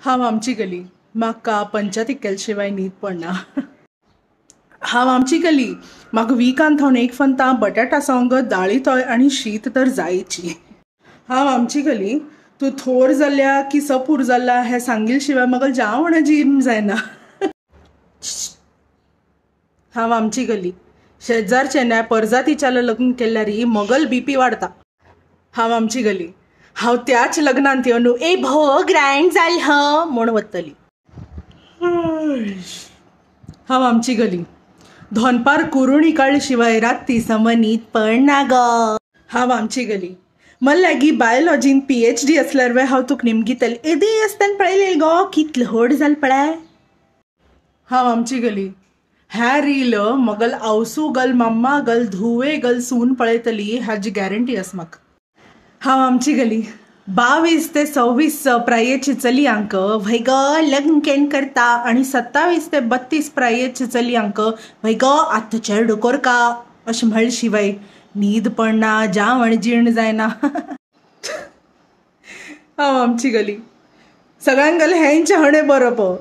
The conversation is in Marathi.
हांव आमची गली म्हाका पंचायतीक केले शिवाय न्हीद पडना. हांव आमची गली म्हाका विकांत हांव एक फंता बटाटा सांगत दाळी तोय आनी शीत तर जायची. हांव आमची गली तूं थोर जाल्ल्या की सपूर जाल्ला हें सांगिल शिवाय म्हाका जेवण जीर्ण जायना. हांव आमची गली शेजारचेन्या परजातीच्याला लग्न केल्यार मोगल बीपी वाडता. हांव आमची गली हांव त्याच लग्नांत येवन ए भो ग्रँड जाल ह म्हूण वतली. हांव आमची गली धोनपार कुरुणी काडले शिवाय राती सम न्हीद पडना गो. हांव आमची गली मल्ल्यागी बायोलॉजीन PhD असल्यार वे हांव तुका निमगीतली एदी आसतना पळयलें गो कितलो व्हड जाल पळय. हांव आमची गली ह्या रील मोगल आवसू गल मम्मा गल धुवे गल सून पळयतली हाजी गॅरंटी आसा म्हाका. हांव आमची गली 22 ते 26 प्रायेची चलयांक व्हय गो लग्न केन करता आनी 27 ते 32 प्रायेची चलयांक व्हय गो आतांचेर डोकोर का अशें म्हणले शिवाय न्हीद पडना जेवण जीर्ण जायना. हांव आमची गली सगळ्यांक गले हेंचे हणे बरो पो.